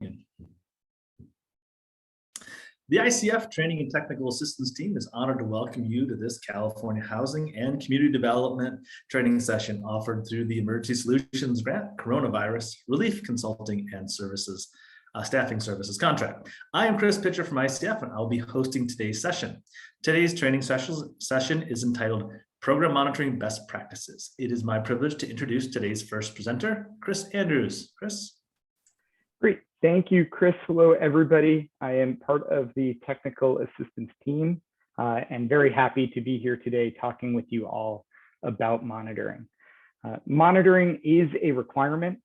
The ICF Training and Technical Assistance Team is honored to welcome you to this California Housing and Community Development training session offered through the Emergency Solutions Grant Coronavirus Relief Consulting and Services Staffing Services contract. I am Chris Pitcher from ICF, and I'll be hosting today's session. Today's training session is entitled Program Monitoring Best Practices. It is my privilege to introduce today's first presenter, Chris Andrews. Chris. Great. Thank you, Chris. Hello, everybody. I am part of the technical assistance team and very happy to be here today talking with you all about monitoring. Monitoring is a requirement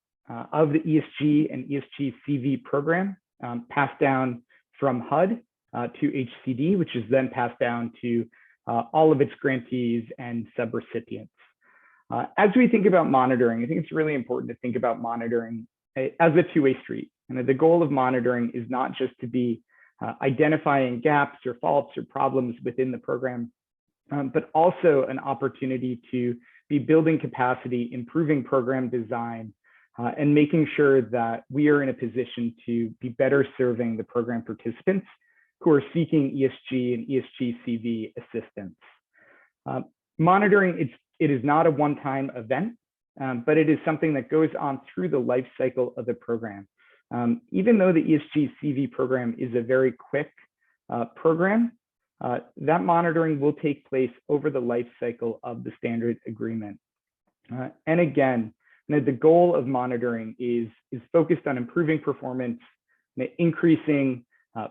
of the ESG and ESG CV program passed down from HUD to HCD, which is then passed down to all of its grantees and subrecipients. As we think about monitoring, I think it's really important to think about monitoring as a two-way street. And the goal of monitoring is not just to be identifying gaps or faults or problems within the program, but also an opportunity to be building capacity, improving program design, and making sure that we are in a position to be better serving the program participants who are seeking ESG and ESG CV assistance. Monitoring, it is not a one-time event, but it is something that goes on through the life cycle of the program. Even though the ESG CV program is a very quick program, that monitoring will take place over the life cycle of the standard agreement. And again, the goal of monitoring is focused on improving performance, increasing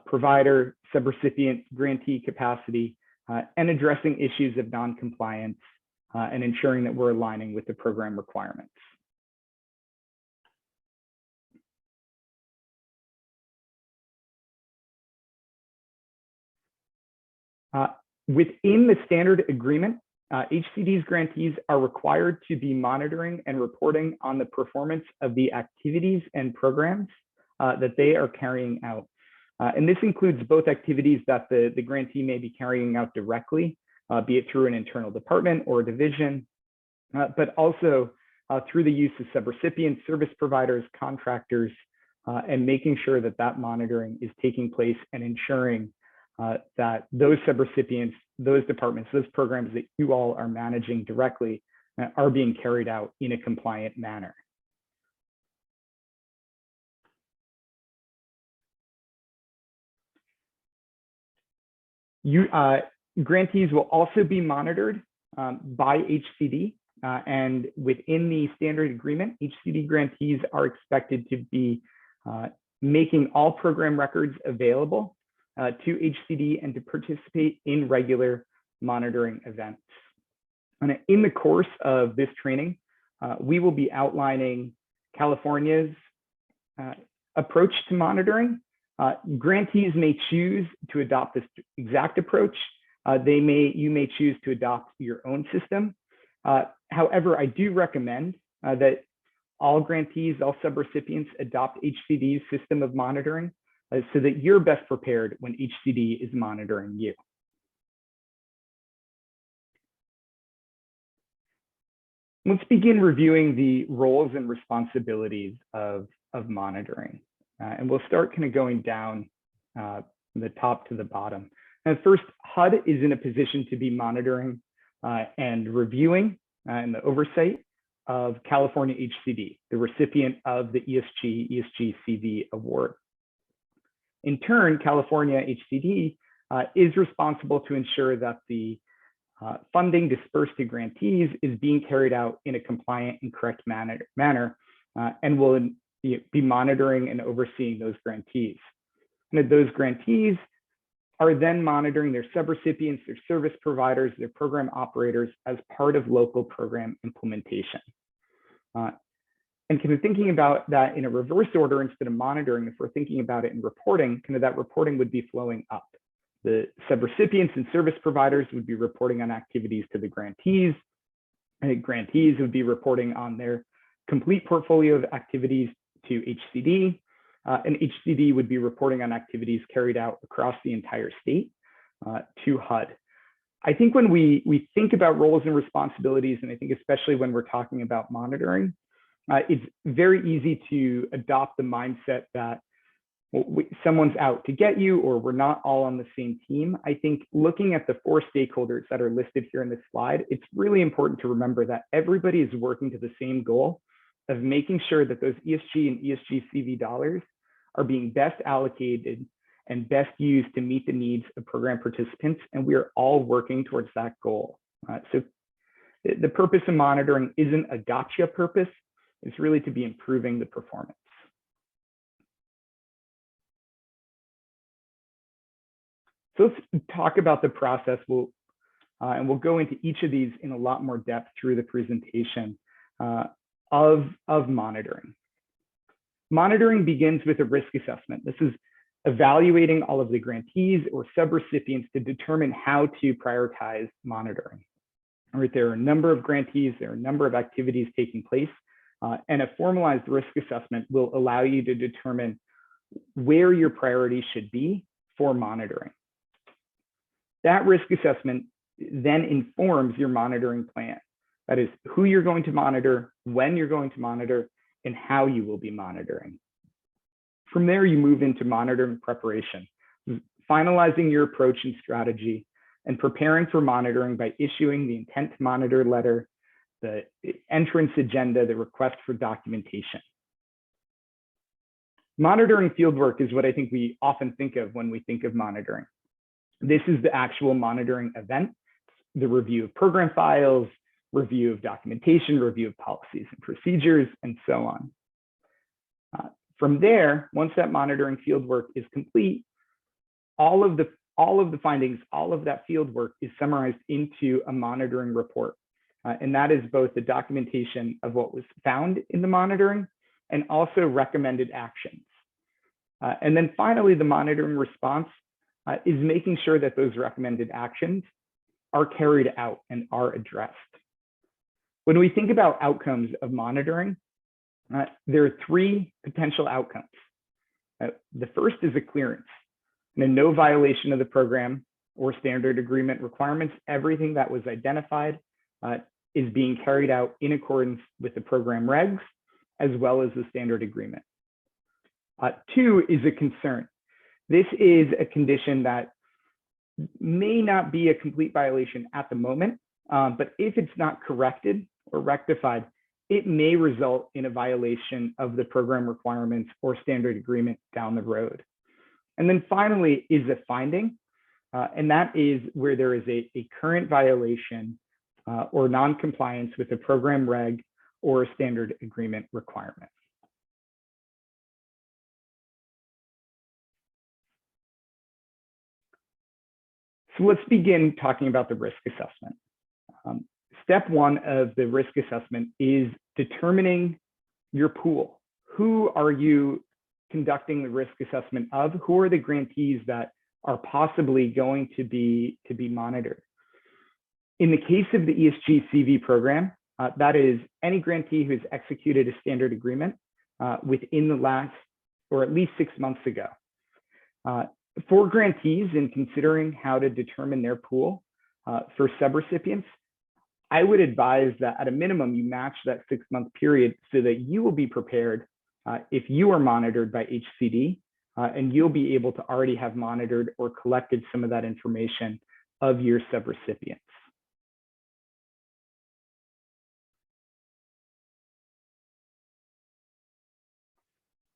provider, subrecipient, grantee capacity, and addressing issues of non-compliance and ensuring that we're aligning with the program requirements. Within the standard agreement, HCD's grantees are required to be monitoring and reporting on the performance of the activities and programs that they are carrying out. And this includes both activities that the grantee may be carrying out directly, be it through an internal department or a division, but also through the use of subrecipients, service providers, contractors, and making sure that that monitoring is taking place and ensuring that those subrecipients, those departments, those programs that you all are managing directly are being carried out in a compliant manner. Grantees will also be monitored by HCD, and within the standard agreement, HCD grantees are expected to be making all program records available to HCD and to participate in regular monitoring events. And in the course of this training, we will be outlining California's approach to monitoring. Grantees may choose to adopt this exact approach. You may choose to adopt your own system. However, I do recommend that all grantees, all subrecipients adopt HCD's system of monitoring so that you're best prepared when HCD is monitoring you. Let's begin reviewing the roles and responsibilities of monitoring. And we'll start kind of going down from the top to the bottom. And first, HUD is in a position to be monitoring and reviewing and the oversight of California HCD, the recipient of the ESG CV award. In turn, California HCD is responsible to ensure that the funding dispersed to grantees is being carried out in a compliant and correct manner and will be monitoring and overseeing those grantees. And those grantees are then monitoring their subrecipients, their service providers, their program operators as part of local program implementation. And kind of thinking about that in a reverse order instead of monitoring, if we're thinking about it in reporting, kind of that reporting would be flowing up. The subrecipients and service providers would be reporting on activities to the grantees. And grantees would be reporting on their complete portfolio of activities to HCD. And HCD would be reporting on activities carried out across the entire state to HUD. I think when we think about roles and responsibilities, and I think especially when we're talking about monitoring, it's very easy to adopt the mindset that someone's out to get you, or we're not all on the same team. I think looking at the 4 stakeholders that are listed here in this slide, it's really important to remember that everybody is working to the same goal of making sure that those ESG and ESG CV dollars are being best allocated and best used to meet the needs of program participants. And we are all working towards that goal. So the purpose of monitoring isn't a gotcha purpose. It's really to be improving the performance. So let's talk about the process. And we'll go into each of these in a lot more depth through the presentation of monitoring. Monitoring begins with a risk assessment. This is evaluating all of the grantees or subrecipients to determine how to prioritize monitoring. All right, there are a number of grantees, there are a number of activities taking place, and a formalized risk assessment will allow you to determine where your priorities should be for monitoring. That risk assessment then informs your monitoring plan. That is who you're going to monitor, when you're going to monitor, and how you will be monitoring. From there, you move into monitoring preparation, finalizing your approach and strategy, and preparing for monitoring by issuing the intent to monitor letter, the entrance agenda, the request for documentation. Monitoring fieldwork is what I think we often think of when we think of monitoring. This is the actual monitoring event, the review of program files, review of documentation, review of policies and procedures, and so on. From there, once that monitoring fieldwork is complete, all of the findings, all of that fieldwork is summarized into a monitoring report. And that is both the documentation of what was found in the monitoring and also recommended actions. And then finally, the monitoring response is making sure that those recommended actions are carried out and are addressed. When we think about outcomes of monitoring, there are 3 potential outcomes. The first is a clearance, and no violation of the program or standard agreement requirements. Everything that was identified is being carried out in accordance with the program regs, as well as the standard agreement. 2 is a concern. This is a condition that may not be a complete violation at the moment, but if it's not corrected or rectified, it may result in a violation of the program requirements or standard agreement down the road. And then finally is a finding, and that is where there is a current violation or non-compliance with the program reg or a standard agreement requirement. So let's begin talking about the risk assessment. Step 1 of the risk assessment is determining your pool. Who are you conducting the risk assessment of? Who are the grantees that are possibly going to be monitored? In the case of the ESG CV program, that is any grantee who has executed a standard agreement within the last, or at least 6 months ago. For grantees, in considering how to determine their pool for subrecipients, I would advise that at a minimum, you match that 6-month period so that you will be prepared if you are monitored by HCD, and you'll be able to already have monitored or collected some of that information of your subrecipients.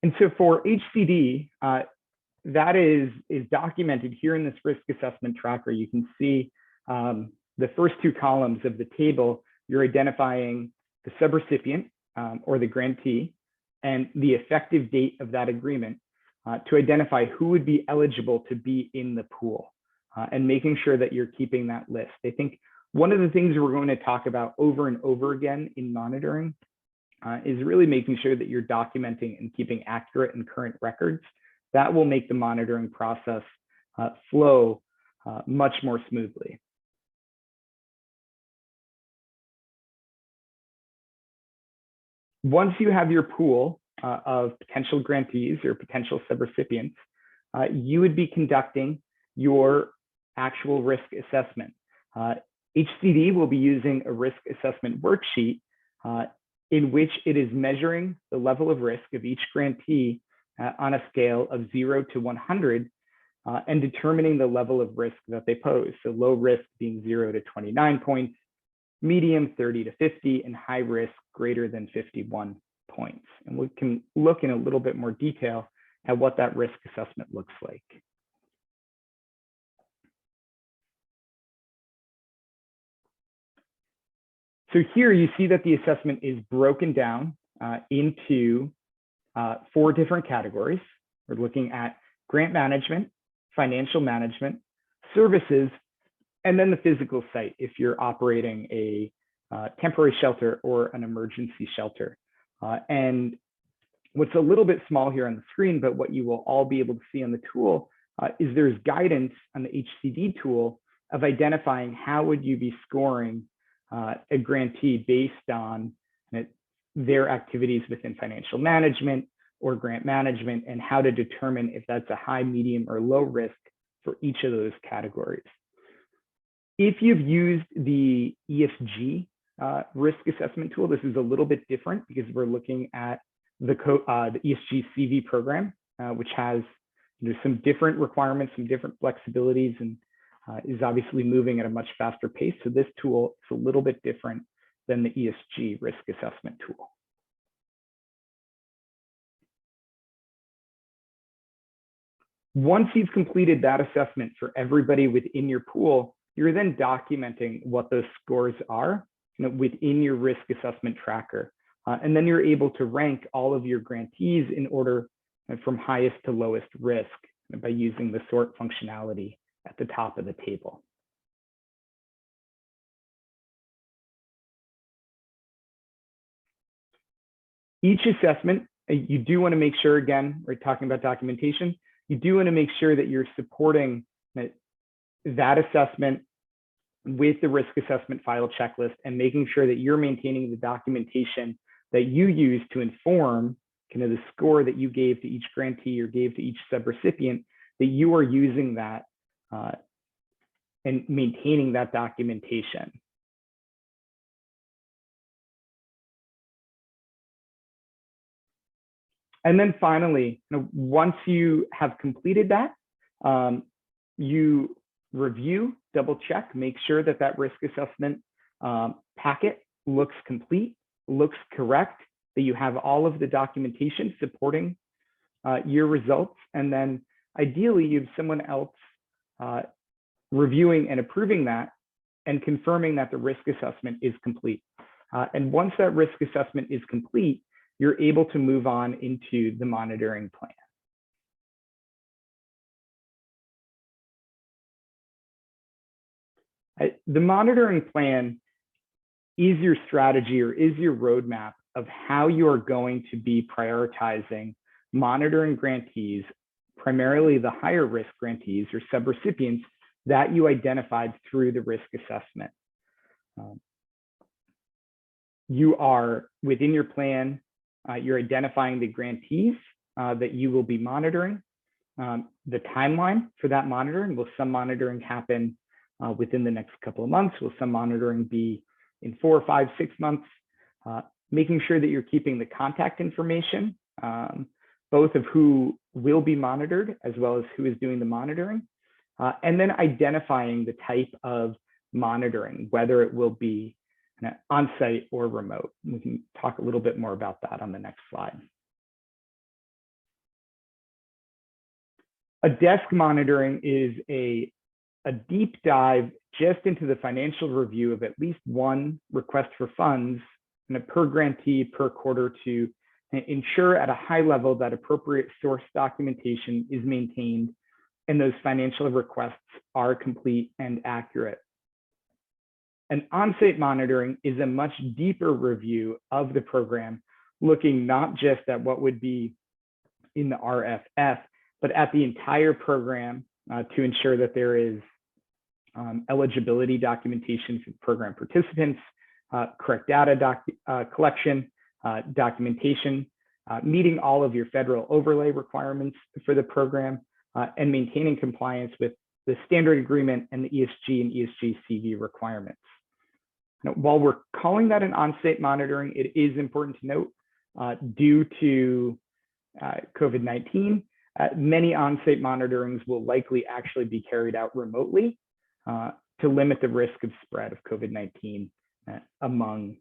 And so for HCD, that is documented here in this risk assessment tracker. You can see the first 2 columns of the table. You're identifying the subrecipient or the grantee and the effective date of that agreement to identify who would be eligible to be in the pool and making sure that you're keeping that list. I think one of the things we're going to talk about over and over again in monitoring is really making sure that you're documenting and keeping accurate and current records. That will make the monitoring process flow much more smoothly. Once you have your pool of potential grantees or potential subrecipients, you would be conducting your actual risk assessment. HCD will be using a risk assessment worksheet in which it is measuring the level of risk of each grantee on a scale of 0 to 100 and determining the level of risk that they pose. So low risk being 0 to 29 points, medium 30 to 50, and high risk greater than 51 points. And we can look in a little bit more detail at what that risk assessment looks like. So here you see that the assessment is broken down into 4 different categories. We're looking at grant management, financial management, services, and then the physical site if you're operating a temporary shelter or an emergency shelter. And what's a little bit small here on the screen, but what you will all be able to see on the tool is there's guidance on the HCD tool of identifying how would you be scoring a grantee based on their activities within financial management or grant management, and how to determine if that's a high, medium, or low risk for each of those categories. If you've used the ESG risk assessment tool, this is a little bit different because we're looking at the ESG CV program, which has some different requirements, some different flexibilities, and is obviously moving at a much faster pace. So this tool is a little bit different than the ESG risk assessment tool. Once you've completed that assessment for everybody within your pool, you're then documenting what those scores are within your risk assessment tracker. And then you're able to rank all of your grantees in order from highest to lowest risk by using the sort functionality at the top of the table. Each assessment, you do want to make sure, again, we're talking about documentation, you do want to make sure that you're supporting that assessment with the risk assessment file checklist and making sure that you're maintaining the documentation that you use to inform the score that you gave to each grantee or gave to each subrecipient, that you are using that and maintaining that documentation. And then finally, once you have completed that, you review, double check, make sure that that risk assessment packet looks complete, looks correct, that you have all of the documentation supporting your results. And then ideally you have someone else reviewing and approving that and confirming that the risk assessment is complete. And once that risk assessment is complete, you're able to move on into the monitoring plan. The monitoring plan is your strategy or is your roadmap of how you are going to be prioritizing monitoring grantees, primarily the higher risk grantees or subrecipients that you identified through the risk assessment. You are within your plan, you're identifying the grantees that you will be monitoring, the timeline for that monitoring. Will some monitoring happen within the next couple of months? Will some monitoring be in 4, 5, 6 months? Making sure that you're keeping the contact information, both of who will be monitored as well as who is doing the monitoring, and then identifying the type of monitoring, whether it will be on-site or remote. We can talk a little bit more about that on the next slide. A desk monitoring is a deep dive just into the financial review of at least one request for funds and a per grantee per quarter to ensure at a high level that appropriate source documentation is maintained and those financial requests are complete and accurate. An on-site monitoring is a much deeper review of the program, looking not just at what would be in the RFF, but at the entire program to ensure that there is eligibility documentation for program participants, correct data collection, documentation, meeting all of your federal overlay requirements for the program, and maintaining compliance with the standard agreement and the ESG and ESG CV requirements. Now, while we're calling that an on-site monitoring, it is important to note, due to COVID-19, many on-site monitorings will likely actually be carried out remotely to limit the risk of spread of COVID-19 among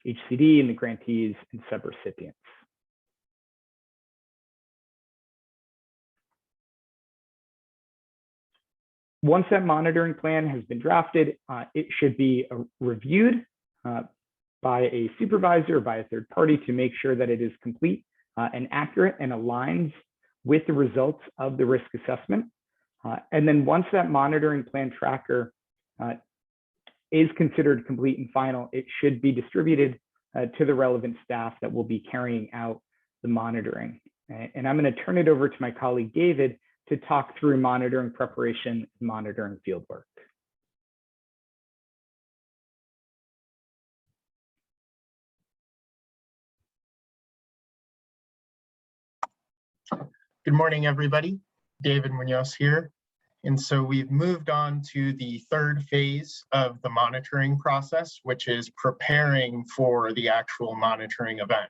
HCD and the grantees and subrecipients. Once that monitoring plan has been drafted, it should be reviewed by a supervisor or by a third party to make sure that it is complete and accurate and aligns with the results of the risk assessment. And then once that monitoring plan tracker is considered complete and final, it should be distributed to the relevant staff that will be carrying out the monitoring. And I'm going to turn it over to my colleague, David, to talk through monitoring preparation and monitoring fieldwork. Good morning, everybody. David Munoz here. And so we've moved on to the third phase of the monitoring process, which is preparing for the actual monitoring event.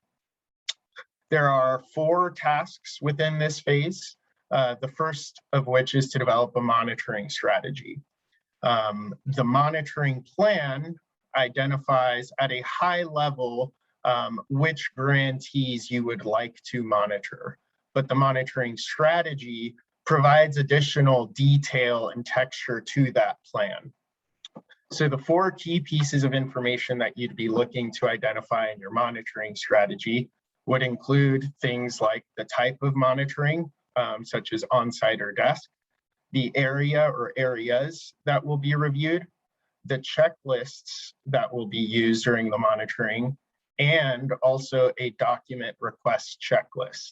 There are 4 tasks within this phase, the first of which is to develop a monitoring strategy. The monitoring plan identifies at a high level which grantees you would like to monitor, but the monitoring strategy provides additional detail and texture to that plan. So the 4 key pieces of information that you'd be looking to identify in your monitoring strategy would include things like the type of monitoring, such as on-site or desk, the area or areas that will be reviewed, the checklists that will be used during the monitoring, and also a document request checklist.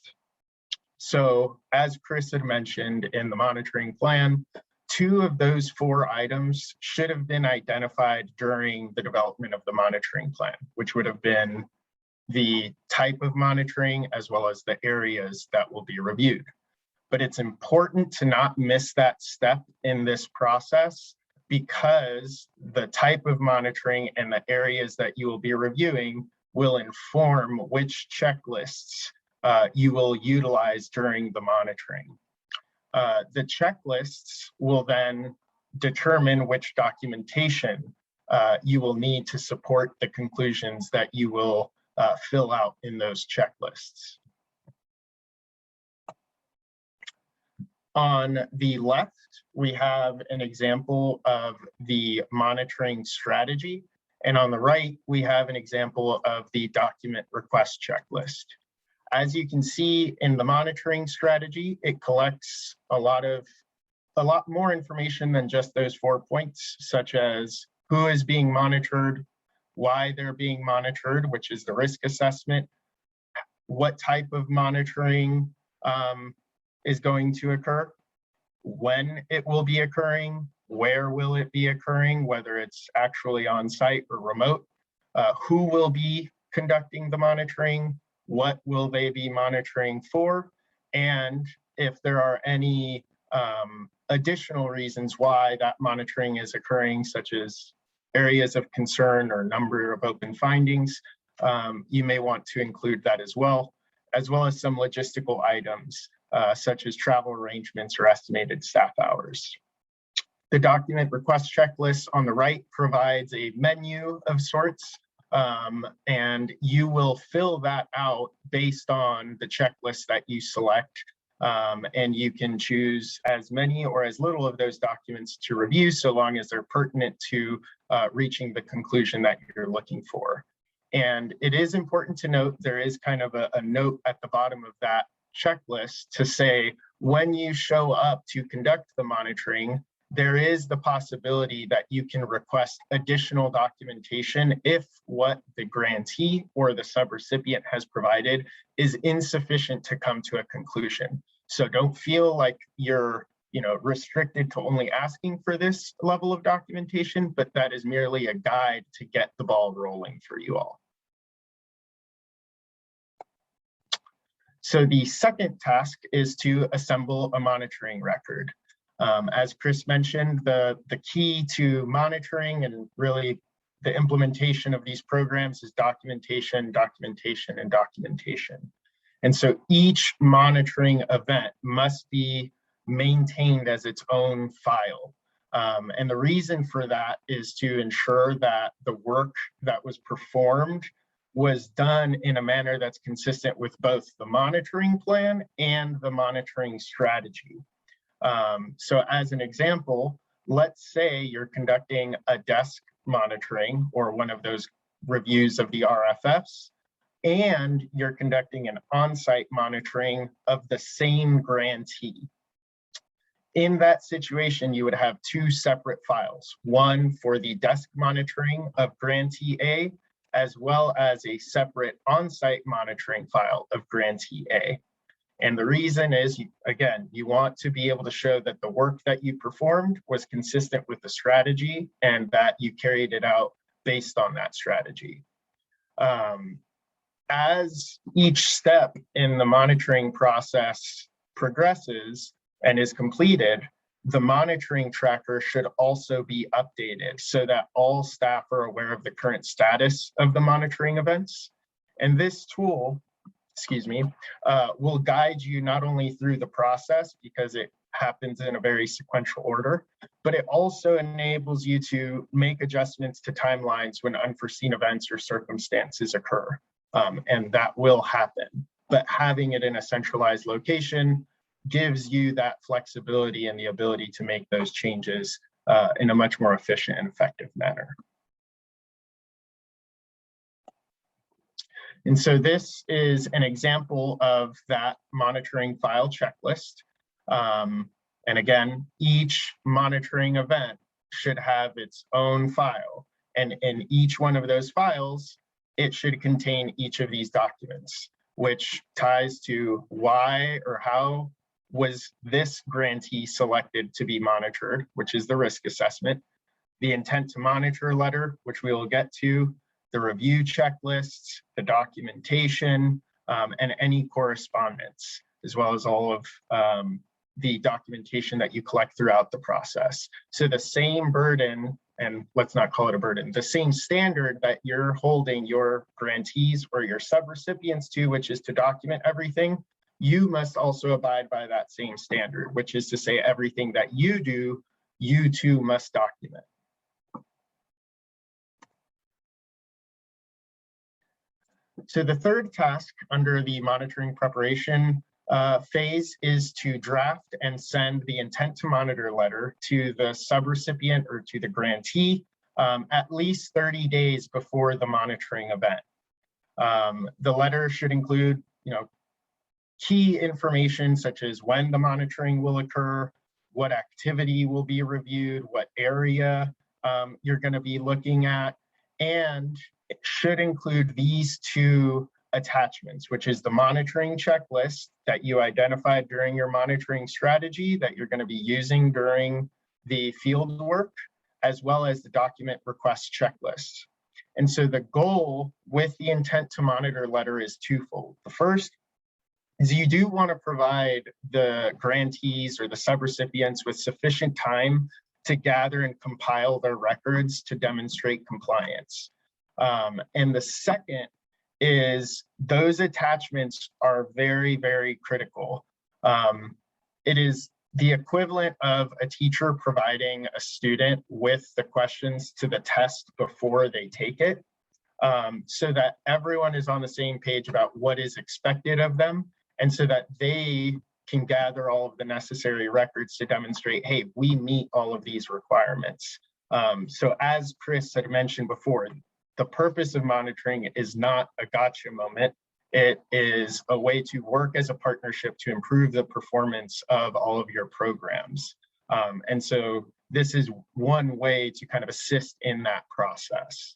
So as Chris had mentioned in the monitoring plan, 2 of those 4 items should have been identified during the development of the monitoring plan, which would have been the type of monitoring as well as the areas that will be reviewed. But it's important to not miss that step in this process, because the type of monitoring and the areas that you will be reviewing will inform which checklists you will utilize during the monitoring. The checklists will then determine which documentation you will need to support the conclusions that you will fill out in those checklists. On the left, we have an example of the monitoring strategy, and on the right, we have an example of the document request checklist. As you can see in the monitoring strategy, it collects a lot more information than just those 4 points, such as who is being monitored, why they're being monitored, which is the risk assessment, what type of monitoring is going to occur, when it will be occurring, where will it be occurring, whether it's actually on site or remote, who will be conducting the monitoring, what will they be monitoring for, and if there are any additional reasons why that monitoring is occurring, such as areas of concern or number of open findings, you may want to include that as well as some logistical items, such as travel arrangements or estimated staff hours. The document request checklist on the right provides a menu of sorts, and you will fill that out based on the checklist that you select, and you can choose as many or as little of those documents to review, so long as they're pertinent to reaching the conclusion that you're looking for. And it is important to note, there is kind of a note at the bottom of that checklist to say, when you show up to conduct the monitoring, there is the possibility that you can request additional documentation if what the grantee or the subrecipient has provided is insufficient to come to a conclusion. So don't feel like you're restricted to only asking for this level of documentation, but that is merely a guide to get the ball rolling for you all. So the second task is to assemble a monitoring record. As Chris mentioned, the key to monitoring and really the implementation of these programs is documentation, documentation, and documentation. And so each monitoring event must be maintained as its own file. And the reason for that is to ensure that the work that was performed was done in a manner that's consistent with both the monitoring plan and the monitoring strategy. So as an example, let's say you're conducting a desk monitoring or one of those reviews of the RFFs, and you're conducting an on-site monitoring of the same grantee. In that situation, you would have two separate files, one for the desk monitoring of grantee A, as well as a separate on-site monitoring file of grantee A. And the reason is, again, you want to be able to show that the work that you performed was consistent with the strategy and that you carried it out based on that strategy. As each step in the monitoring process progresses and is completed, the monitoring tracker should also be updated so that all staff are aware of the current status of the monitoring events. And this tool, will guide you not only through the process because it happens in a very sequential order, but it also enables you to make adjustments to timelines when unforeseen events or circumstances occur. And that will happen, but having it in a centralized location gives you that flexibility and the ability to make those changes in a much more efficient and effective manner. And so this is an example of that monitoring file checklist. And again, each monitoring event should have its own file. And in each one of those files, it should contain each of these documents, which ties to why or how was this grantee selected to be monitored, which is the risk assessment, the intent to monitor letter, which we will get to, the review checklists, the documentation, and any correspondence, as well as all of the documentation that you collect throughout the process. So the same burden, and let's not call it a burden, the same standard that you're holding your grantees or your subrecipients to, which is to document everything, you must also abide by that same standard, which is to say everything that you do, you too must document. So the third task under the monitoring preparation phase is to draft and send the intent to monitor letter to the subrecipient or to the grantee at least 30 days before the monitoring event. The letter should include, key information such as when the monitoring will occur, what activity will be reviewed, what area you're going to be looking at, and it should include these two attachments, which is the monitoring checklist that you identified during your monitoring strategy that you're going to be using during the field work, as well as the document request checklist. And so the goal with the intent to monitor letter is twofold. The first is you do want to provide the grantees or the subrecipients with sufficient time to gather and compile their records to demonstrate compliance. And the second is those attachments are very, very critical. It is the equivalent of a teacher providing a student with the questions to the test before they take it, so that everyone is on the same page about what is expected of them, and so that they can gather all of the necessary records to demonstrate, hey, we meet all of these requirements. So as Chris had mentioned before, the purpose of monitoring is not a gotcha moment. It is a way to work as a partnership to improve the performance of all of your programs. And so this is one way to kind of assist in that process.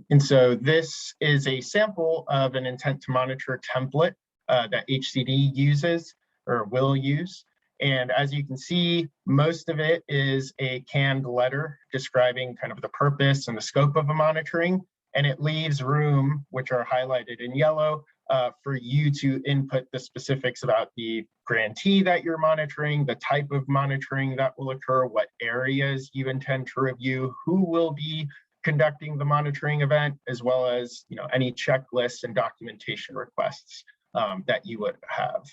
And so this is a sample of an intent to monitor template that HCD uses or will use. And as you can see, most of it is a canned letter describing kind of the purpose and the scope of a monitoring. And it leaves room, which are highlighted in yellow, for you to input the specifics about the grantee that you're monitoring, the type of monitoring that will occur, what areas you intend to review, who will be conducting the monitoring event, as well as any checklists and documentation requests that you would have.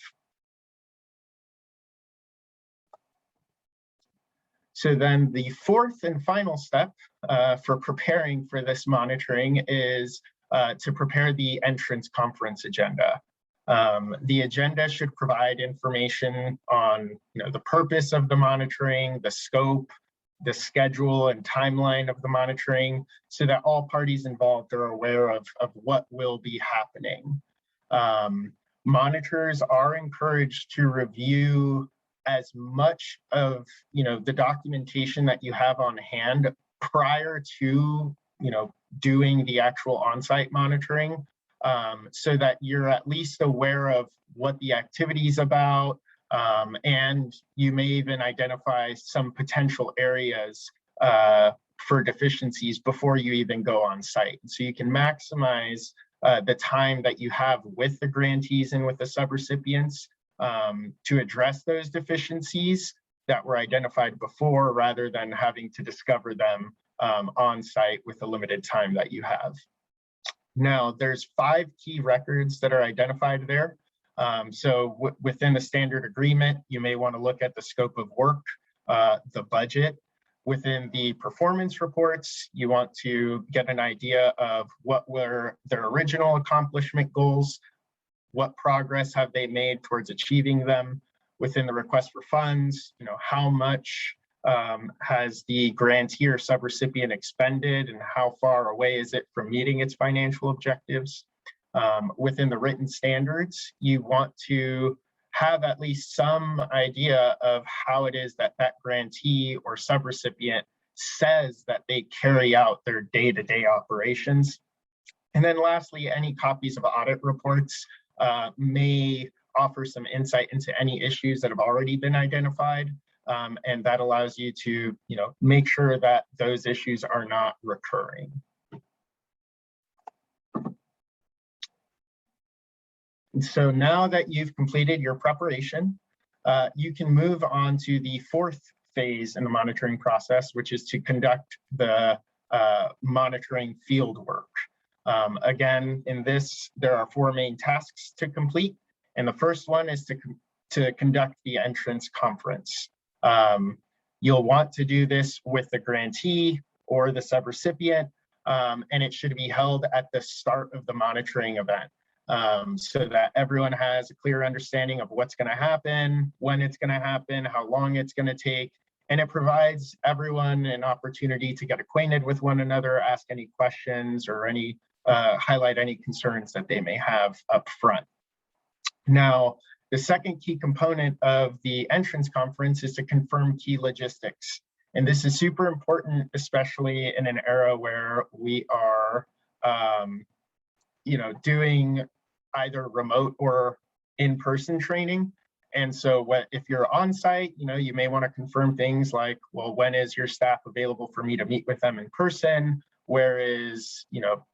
So then the fourth and final step for preparing for this monitoring is to prepare the entrance conference agenda. The agenda should provide information on the purpose of the monitoring, the scope, the schedule and timeline of the monitoring, so that all parties involved are aware of what will be happening. Monitors are encouraged to review as much of the documentation that you have on hand prior to doing the actual on-site monitoring, so that you're at least aware of what the activity is about, and you may even identify some potential areas for deficiencies before you even go on site. So you can maximize the time that you have with the grantees and with the subrecipients to address those deficiencies that were identified before, rather than having to discover them on site with the limited time that you have. Now, there's 5 key records that are identified there. So within the standard agreement, you may want to look at the scope of work, the budget. Within the performance reports, you want to get an idea of what were their original accomplishment goals, what progress have they made towards achieving them. Within the request for funds, how much has the grantee or subrecipient expended, and how far away is it from meeting its financial objectives. Within the written standards, you want to have at least some idea of how it is that that grantee or subrecipient says that they carry out their day-to-day operations. And then lastly, any copies of audit reports may offer some insight into any issues that have already been identified. And that allows you to make sure that those issues are not recurring. And so now that you've completed your preparation, you can move on to the 4th phase in the monitoring process, which is to conduct the monitoring field work. Again, in this, there are 4 main tasks to complete. And the first one is to conduct the entrance conference. You'll want to do this with the grantee or the subrecipient, and it should be held at the start of the monitoring event, so that everyone has a clear understanding of what's going to happen, when it's going to happen, how long it's going to take, and it provides everyone an opportunity to get acquainted with one another, ask any questions, or highlight any concerns that they may have up front. Now, the second key component of the entrance conference is to confirm key logistics. And this is super important, especially in an era where we are, doing either remote or in-person training. And so if you're on site, you may want to confirm things like, well, when is your staff available for me to meet with them in person? Where is,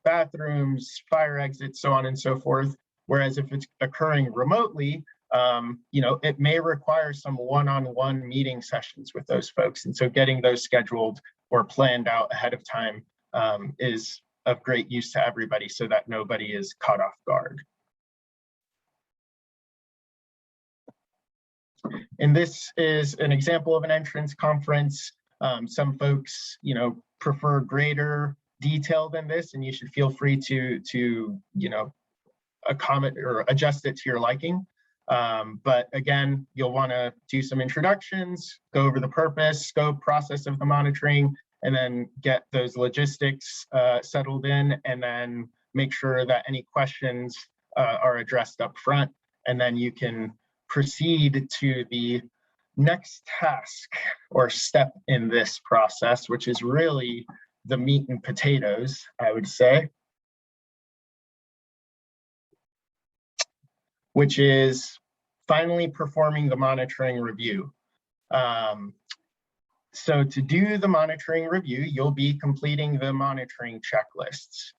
bathrooms, fire exits, so on and so forth. Whereas if it's occurring remotely, it may require some one-on-one meeting sessions with those folks. And so getting those scheduled or planned out ahead of time is of great use to everybody, so that nobody is caught off guard. And this is an example of an entrance conference. Some folks, prefer greater detail than this, and you should feel free to accommodate or adjust it to your liking. But again, you'll want to do some introductions, go over the purpose, scope, process of the monitoring, and then get those logistics settled in, and then make sure that any questions are addressed up front. And then you can proceed to the next task or step in this process, which is really the meat and potatoes, I would say, which is finally performing the monitoring review. So to do the monitoring review, you'll be completing the monitoring checklists.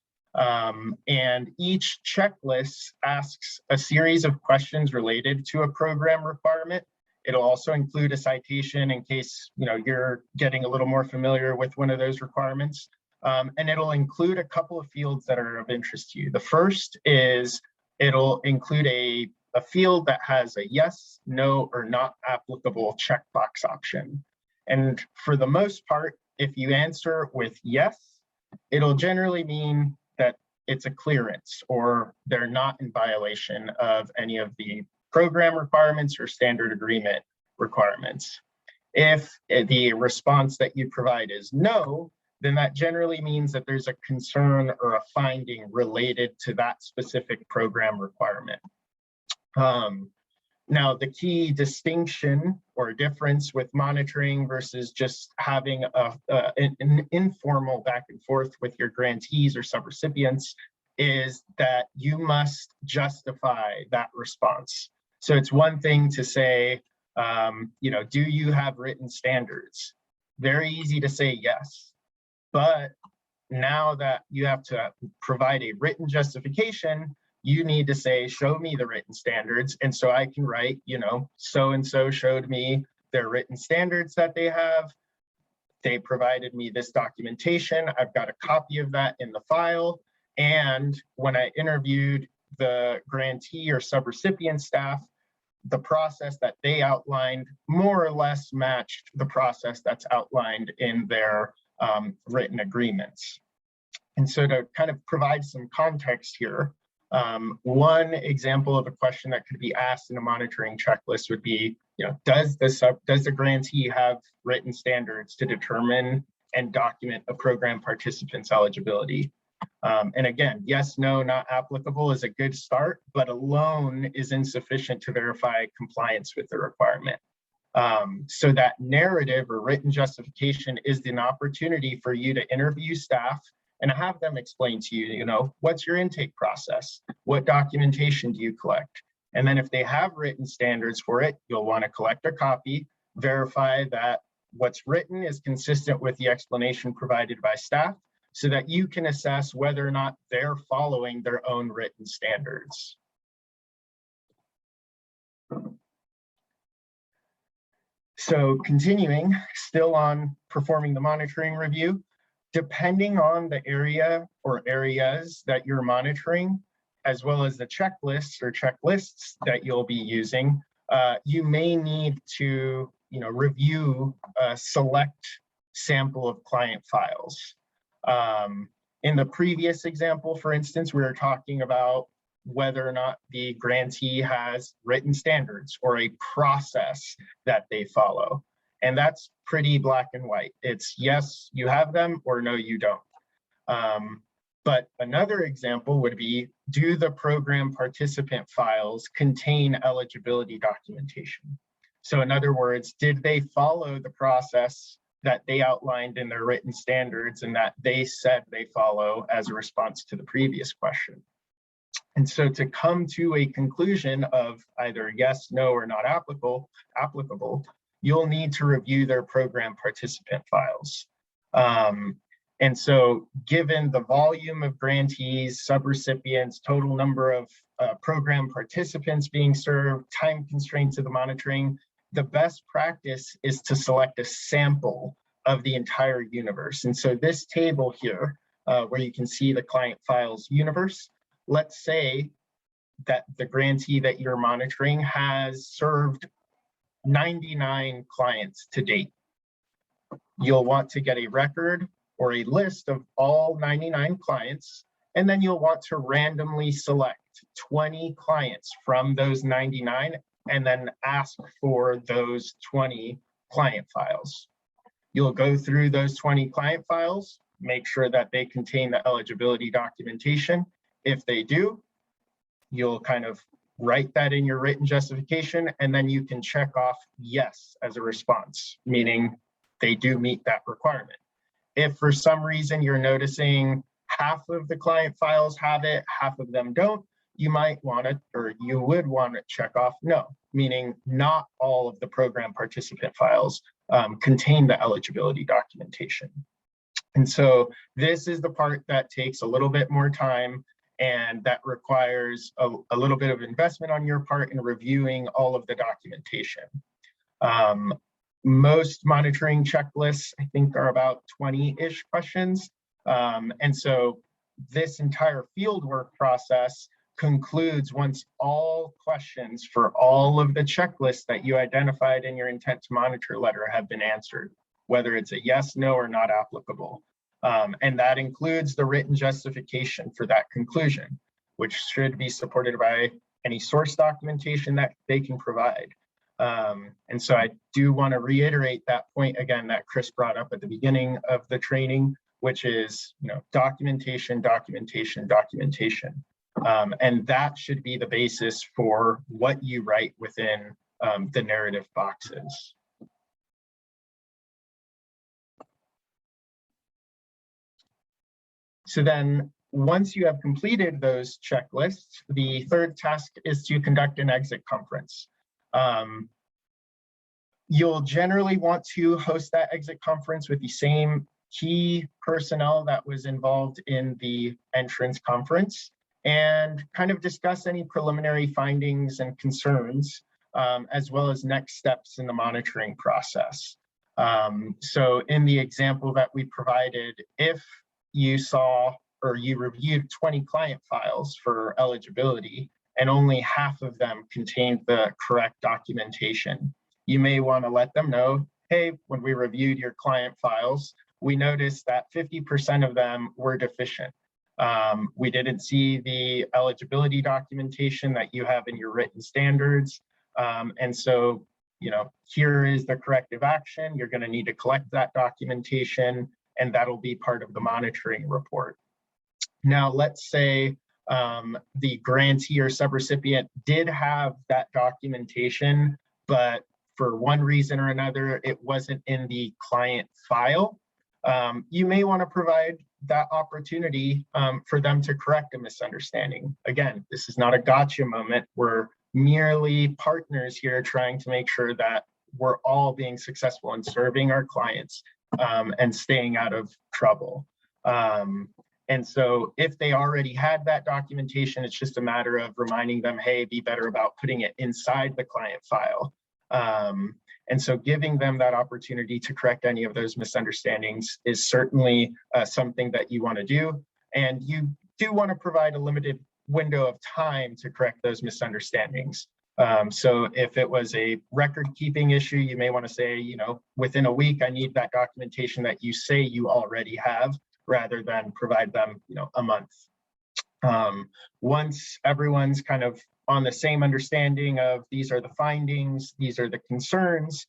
And each checklist asks a series of questions related to a program requirement. It'll also include a citation in case you're getting a little more familiar with one of those requirements. And it'll include a couple of fields that are of interest to you. The first is it'll include a field that has a yes, no, or not applicable checkbox option. And for the most part, if you answer with yes, it'll generally mean that it's a clearance or they're not in violation of any of the program requirements or standard agreement requirements. If the response that you provide is no, then that generally means that there's a concern or a finding related to that specific program requirement. Now, the key distinction or difference with monitoring versus just having an informal back and forth with your grantees or subrecipients is that you must justify that response. So it's one thing to say, do you have written standards? Very easy to say yes, but now that you have to provide a written justification, you need to say, show me the written standards. And so I can write, so-and-so showed me their written standards that they have. They provided me this documentation. I've got a copy of that in the file. And when I interviewed the grantee or subrecipient staff, the process that they outlined more or less matched the process that's outlined in their written agreements. And so to kind of provide some context here, one example of a question that could be asked in a monitoring checklist would be, does the grantee have written standards to determine and document a program participant's eligibility? And again, yes, no, not applicable is a good start, but alone is insufficient to verify compliance with the requirement. So that narrative or written justification is an opportunity for you to interview staff and have them explain to you, what's your intake process? What documentation do you collect? And then if they have written standards for it, you'll want to collect a copy, verify that what's written is consistent with the explanation provided by staff so that you can assess whether or not they're following their own written standards. So continuing, still on performing the monitoring review, depending on the area or areas that you're monitoring, as well as the checklists or checklists that you'll be using, you may need to review a select sample of client files. In the previous example, for instance, we were talking about whether or not the grantee has written standards or a process that they follow. And that's pretty black and white. It's yes, you have them, or no, you don't. But another example would be, do the program participant files contain eligibility documentation? So in other words, did they follow the process that they outlined in their written standards and that they said they follow as a response to the previous question? And so to come to a conclusion of either yes, no, or not applicable, you'll need to review their program participant files. And so given the volume of grantees, subrecipients, total number of program participants being served, time constraints of the monitoring, the best practice is to select a sample of the entire universe. And so this table here, where you can see the client files universe, let's say that the grantee that you're monitoring has served 99 clients to date. You'll want to get a record or a list of all 99 clients, and then you'll want to randomly select 20 clients from those 99 and then ask for those 20 client files. You'll go through those 20 client files, make sure that they contain the eligibility documentation. If they do, you'll kind of write that in your written justification, and then you can check off yes as a response, meaning they do meet that requirement. If for some reason you're noticing half of the client files have it, half of them don't, you might want to, or you would want to check off no, meaning not all of the program participant files contain the eligibility documentation. And so this is the part that takes a little bit more time, and that requires a little bit of investment on your part in reviewing all of the documentation. Most monitoring checklists, I think, are about 20-ish questions. And so this entire fieldwork process concludes once all questions for all of the checklists that you identified in your intent to monitor letter have been answered, whether it's a yes, no, or not applicable. And that includes the written justification for that conclusion, which should be supported by any source documentation that they can provide. And so I do want to reiterate that point again that Chris brought up at the beginning of the training, which is, documentation, documentation, documentation. And that should be the basis for what you write within the narrative boxes. So then once you have completed those checklists, the third task is to conduct an exit conference. You'll generally want to host that exit conference with the same key personnel that was involved in the entrance conference and kind of discuss any preliminary findings and concerns, as well as next steps in the monitoring process. So in the example that we provided, if you saw or you reviewed 20 client files for eligibility and only half of them contained the correct documentation, you may want to let them know, hey, when we reviewed your client files, we noticed that 50% of them were deficient. We didn't see the eligibility documentation that you have in your written standards. And so, here is the corrective action. You're going to need to collect that documentation, and that'll be part of the monitoring report. Now, let's say the grantee or subrecipient did have that documentation, but for one reason or another, it wasn't in the client file. You may want to provide that opportunity for them to correct a misunderstanding. Again, this is not a gotcha moment. We're merely partners here trying to make sure that we're all being successful in serving our clients and staying out of trouble. And so if they already had that documentation, it's just a matter of reminding them, hey, be better about putting it inside the client file. And so giving them that opportunity to correct any of those misunderstandings is certainly something that you want to do. And you do want to provide a limited window of time to correct those misunderstandings. So if it was a record keeping issue, you may want to say, within a week, I need that documentation that you say you already have, rather than provide them, a month. Once everyone's kind of on the same understanding of these are the findings, these are the concerns,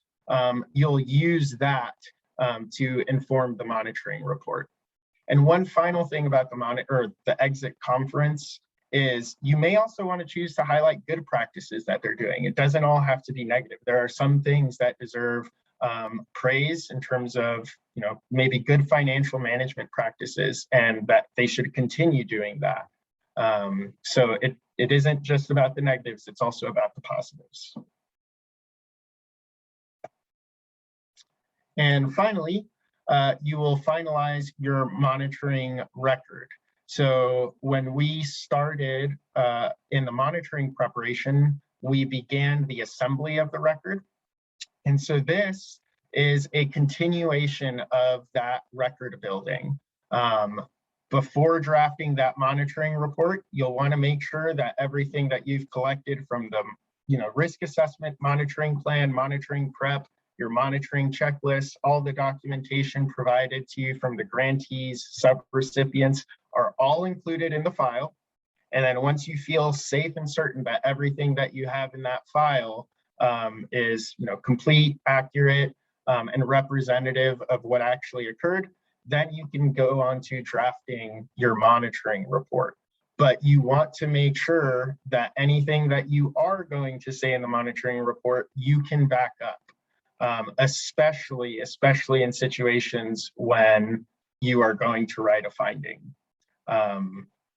you'll use that to inform the monitoring report. And one final thing about the exit conference is you may also want to choose to highlight good practices that they're doing. It doesn't all have to be negative. There are some things that deserve praise in terms of, maybe good financial management practices, and that they should continue doing that. So it isn't just about the negatives, it's also about the positives. And finally, you will finalize your monitoring record. So when we started in the monitoring preparation, we began the assembly of the record. And so this is a continuation of that record building. Before drafting that monitoring report, you'll want to make sure that everything that you've collected from the risk assessment, monitoring plan, monitoring prep, your monitoring checklist, all the documentation provided to you from the grantees, subrecipients are all included in the file. And then once you feel safe and certain that everything that you have in that file is complete, accurate, and representative of what actually occurred, then you can go on to drafting your monitoring report. But you want to make sure that anything that you are going to say in the monitoring report, you can back up, especially in situations when you are going to write a finding.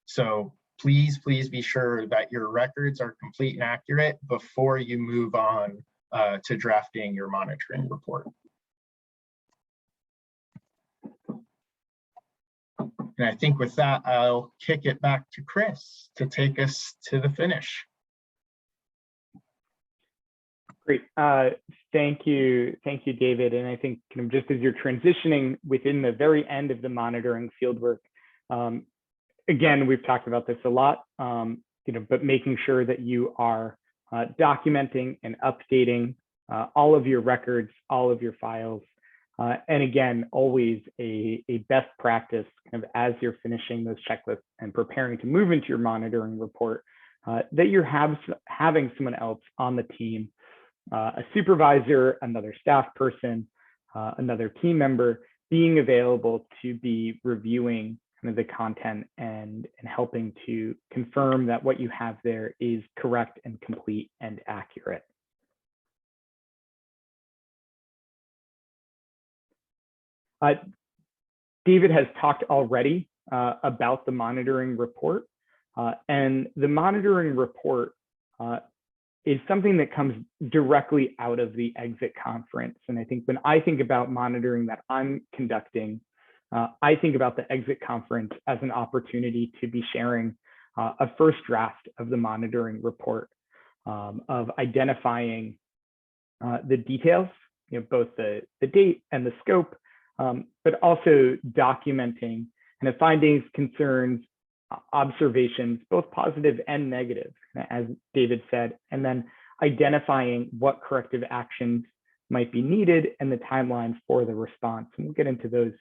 So please be sure that your records are complete and accurate before you move on to drafting your monitoring report. And I think with that, I'll kick it back to Chris to take us to the finish. Great. Thank you, David. And I think kind of just as you're transitioning within the very end of the monitoring fieldwork, again, we've talked about this a lot, but making sure that you are documenting and updating all of your records, all of your files. And again, always a best practice kind of as you're finishing those checklists and preparing to move into your monitoring report, that you're having someone else on the team, a supervisor, another staff person, another team member, being available to be reviewing kind of the content and helping to confirm that what you have there is correct and complete and accurate. David has talked already about the monitoring report, and the monitoring report is something that comes directly out of the exit conference. And I think when I think about monitoring that I'm conducting, I think about the exit conference as an opportunity to be sharing a first draft of the monitoring report, of identifying the details, both the date and the scope, but also documenting kind of findings, concerns, observations, both positive and negative, as David said, and then identifying what corrective actions might be needed and the timeline for the response. And we'll get into those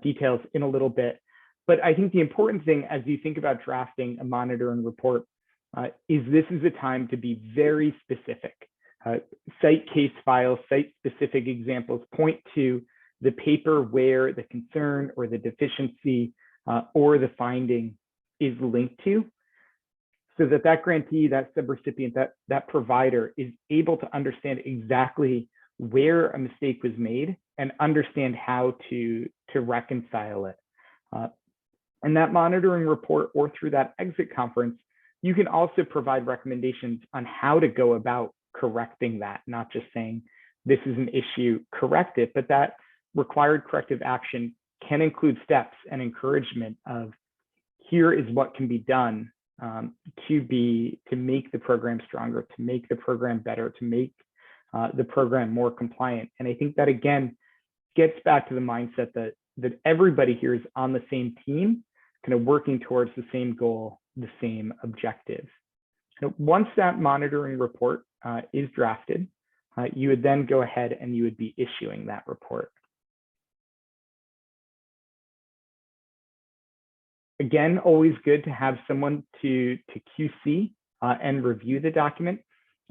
details in a little bit. But I think the important thing as you think about drafting a monitoring report is this is a time to be very specific. Cite case files, cite specific examples, point to the paper where the concern or the deficiency or the finding is linked to, so that that grantee, that subrecipient, that provider is able to understand exactly where a mistake was made and understand how to reconcile it. And that monitoring report or through that exit conference, you can also provide recommendations on how to go about correcting that, not just saying this is an issue, correct it, but that required corrective action can include steps and encouragement of here is what can be done to make the program stronger, to make the program better, to make the program more compliant. And I think that again gets back to the mindset that everybody here is on the same team, kind of working towards the same goal, the same objective. So once that monitoring report is drafted, you would then go ahead and you would be issuing that report. Again, always good to have someone to QC and review the document,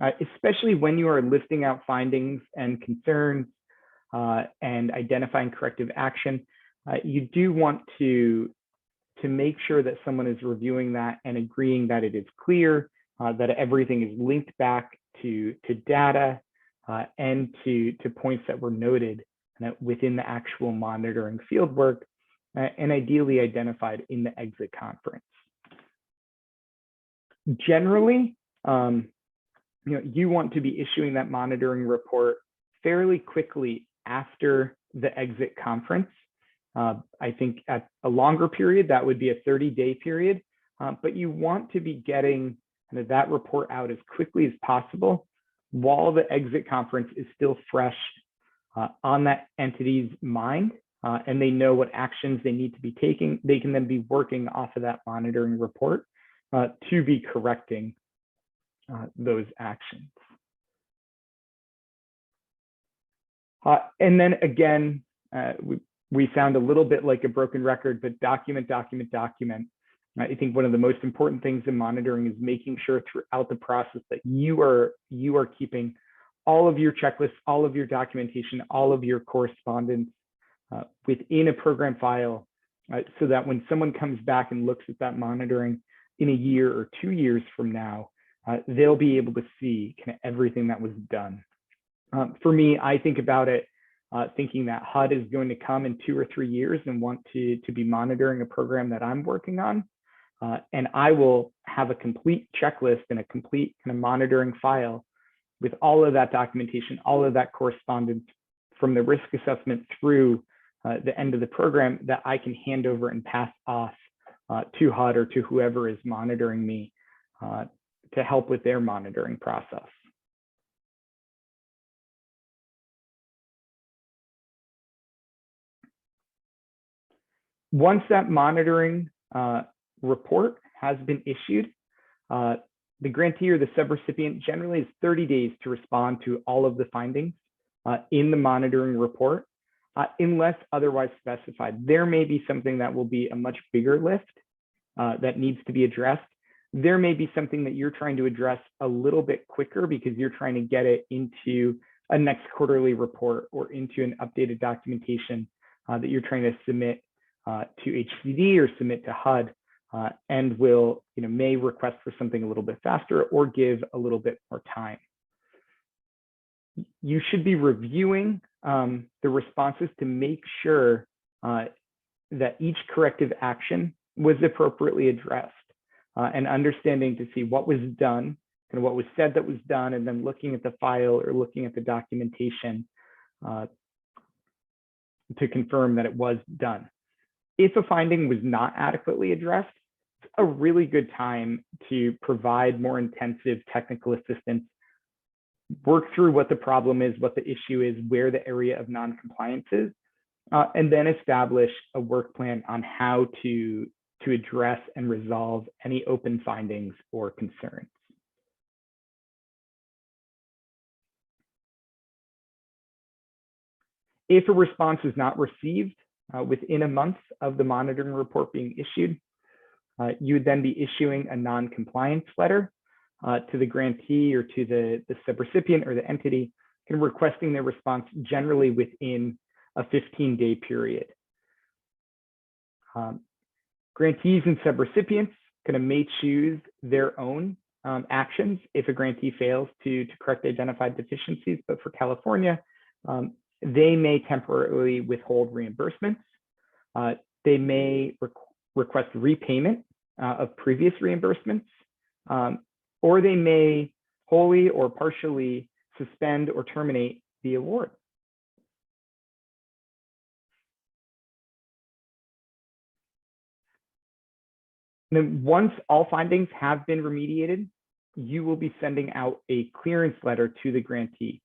especially when you are listing out findings and concerns and identifying corrective action. You do want to make sure that someone is reviewing that and agreeing that it is clear, that everything is linked back to data and to points that were noted within the actual monitoring fieldwork, and ideally identified in the exit conference. Generally, you want to be issuing that monitoring report fairly quickly after the exit conference. I think at a longer period, that would be a 30-day period, but you want to be getting that report out as quickly as possible while the exit conference is still fresh on that entity's mind. And they know what actions they need to be taking. They can then be working off of that monitoring report to be correcting those actions. And then again, we sound a little bit like a broken record, but document, document, document. I think one of the most important things in monitoring is making sure throughout the process that you are keeping all of your checklists, all of your documentation, all of your correspondence within a program file, so that when someone comes back and looks at that monitoring in a year or 2 years from now, they'll be able to see kind of everything that was done. For me, I think about it thinking that HUD is going to come in 2 or 3 years and want to be monitoring a program that I'm working on. And I will have a complete checklist and a complete kind of monitoring file with all of that documentation, all of that correspondence from the risk assessment through the end of the program that I can hand over and pass off to HUD or to whoever is monitoring me to help with their monitoring process. Once that monitoring report has been issued, the grantee or the subrecipient generally has 30 days to respond to all of the findings in the monitoring report, unless otherwise specified. There may be something that will be a much bigger lift that needs to be addressed. There may be something that you're trying to address a little bit quicker because you're trying to get it into a next quarterly report or into an updated documentation that you're trying to submit to HCD or submit to HUD, and will, may request for something a little bit faster or give a little bit more time. You should be reviewing the responses to make sure that each corrective action was appropriately addressed, and understanding to see what was done, kind of what was said that was done, and then looking at the file or looking at the documentation to confirm that it was done. If a finding was not adequately addressed, it's a really good time to provide more intensive technical assistance, work through what the problem is, what the issue is, where the area of non-compliance is, and then establish a work plan on how to address and resolve any open findings or concerns. If a response is not received within a month of the monitoring report being issued, you would then be issuing a non-compliance letter to the grantee or to the subrecipient or the entity, kind of requesting their response generally within a 15-day period. Grantees and subrecipients kind of may choose their own actions if a grantee fails to correct identified deficiencies, but for California, they may temporarily withhold reimbursements. They may request repayment of previous reimbursements, or they may wholly or partially suspend or terminate the award. And then once all findings have been remediated, you will be sending out a clearance letter to the grantee.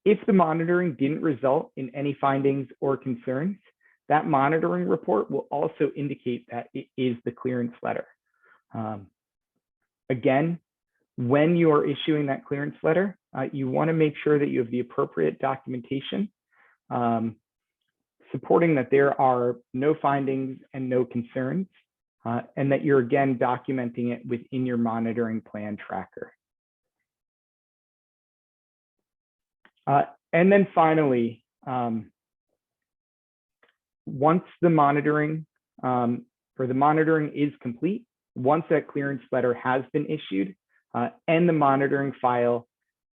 If the monitoring didn't result in any findings or concerns, that monitoring report will also indicate that it is the clearance letter. Again, when you are issuing that clearance letter, you want to make sure that you have the appropriate documentation supporting that there are no findings and no concerns, and that you're again documenting it within your monitoring plan tracker. And then finally, once the monitoring is complete, once that clearance letter has been issued and the monitoring file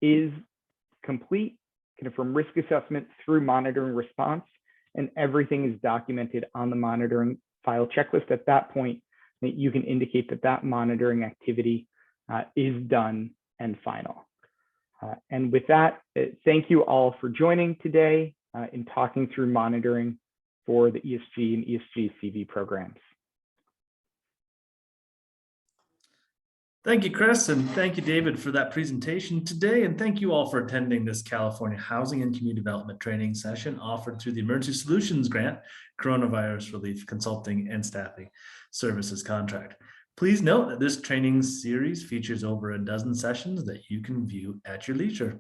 is complete, kind of from risk assessment through monitoring response, and everything is documented on the monitoring file checklist, at that point, you can indicate that that monitoring activity is done and final. And with that, thank you all for joining today in talking through monitoring for the ESG and ESG CV programs. Thank you, Chris, and thank you, David, for that presentation today. And thank you all for attending this California Housing and Community Development training session offered through the Emergency Solutions Grant, Coronavirus Relief Consulting and Staffing Services Contract. Please note that this training series features over a dozen sessions that you can view at your leisure.